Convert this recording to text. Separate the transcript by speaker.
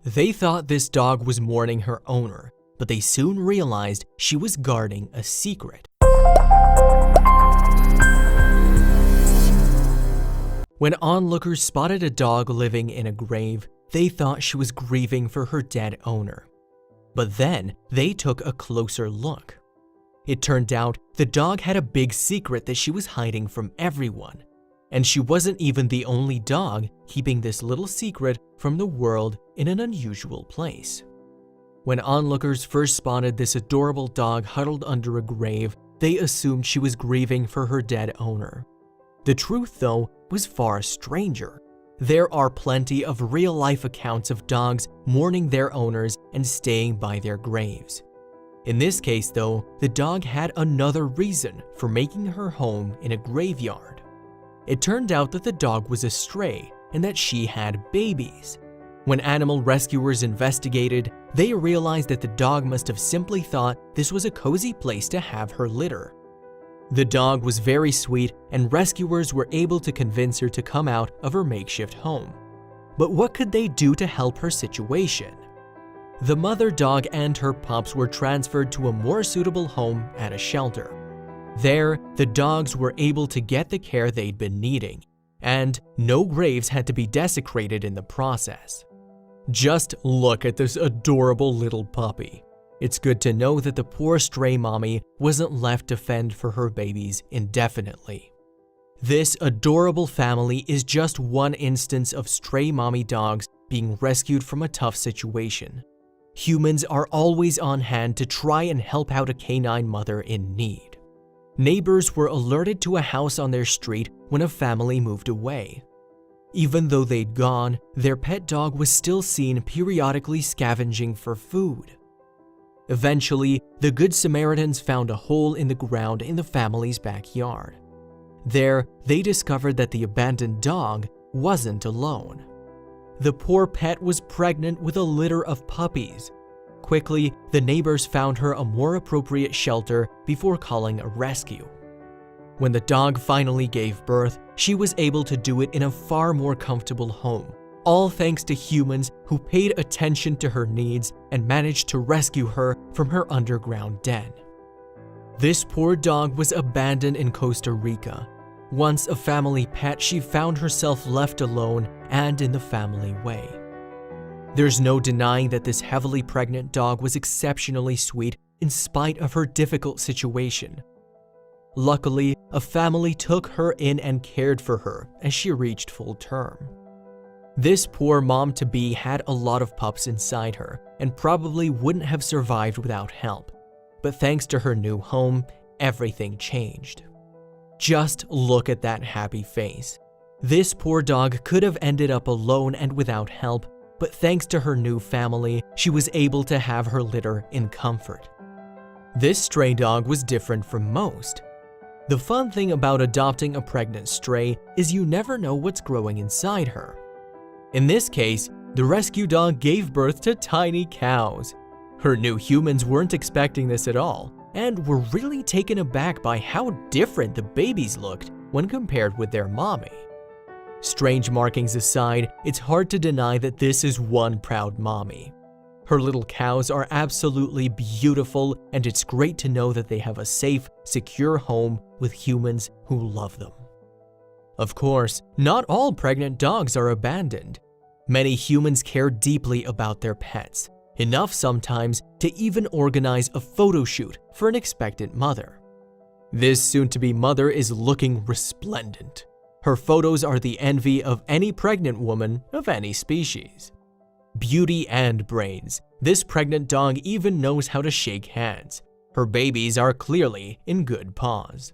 Speaker 1: They thought this dog was mourning her owner, but they soon realized she was guarding a secret. When onlookers spotted a dog living in a grave, they thought she was grieving for her dead owner. But then they took a closer look. It turned out the dog had a big secret that she was hiding from everyone, and she wasn't even the only dog keeping this little secret from the world in an unusual place. When onlookers first spotted this adorable dog huddled under a grave, they assumed she was grieving for her dead owner. The truth, though, was far stranger. There are plenty of real-life accounts of dogs mourning their owners and staying by their graves. In this case, though, the dog had another reason for making her home in a graveyard. It turned out that the dog was a stray and that she had babies. When animal rescuers investigated, they realized that the dog must have simply thought this was a cozy place to have her litter. The dog was very sweet, and rescuers were able to convince her to come out of her makeshift home. But what could they do to help her situation? The mother dog and her pups were transferred to a more suitable home at a shelter. There, the dogs were able to get the care they'd been needing, and no graves had to be desecrated in the process. Just look at this adorable little puppy. It's good to know that the poor stray mommy wasn't left to fend for her babies indefinitely. This adorable family is just one instance of stray mommy dogs being rescued from a tough situation. Humans are always on hand to try and help out a canine mother in need. Neighbors were alerted to a house on their street when a family moved away. Even though they'd gone, their pet dog was still seen periodically scavenging for food. Eventually, the Good Samaritans found a hole in the ground in the family's backyard. There, they discovered that the abandoned dog wasn't alone. The poor pet was pregnant with a litter of puppies. Quickly, the neighbors found her a more appropriate shelter before calling a rescue. When the dog finally gave birth, she was able to do it in a far more comfortable home, all thanks to humans who paid attention to her needs and managed to rescue her from her underground den. This poor dog was abandoned in Costa Rica. Once a family pet, she found herself left alone and in the family way. There's no denying that this heavily pregnant dog was exceptionally sweet in spite of her difficult situation. Luckily, a family took her in and cared for her as she reached full term. This poor mom-to-be had a lot of pups inside her and probably wouldn't have survived without help. But thanks to her new home, everything changed. Just look at that happy face. This poor dog could have ended up alone and without help, but thanks to her new family, she was able to have her litter in comfort. This stray dog was different from most. The fun thing about adopting a pregnant stray is you never know what's growing inside her. In this case, the rescue dog gave birth to tiny cows. Her new humans weren't expecting this at all, and were really taken aback by how different the babies looked when compared with their mommy. Strange markings aside, it's hard to deny that this is one proud mommy. Her little cows are absolutely beautiful, and it's great to know that they have a safe, secure home with humans who love them. Of course, not all pregnant dogs are abandoned. Many humans care deeply about their pets, enough sometimes to even organize a photo shoot for an expectant mother. This soon-to-be mother is looking resplendent. Her photos are the envy of any pregnant woman of any species. Beauty and brains, this pregnant dog even knows how to shake hands. Her babies are clearly in good paws.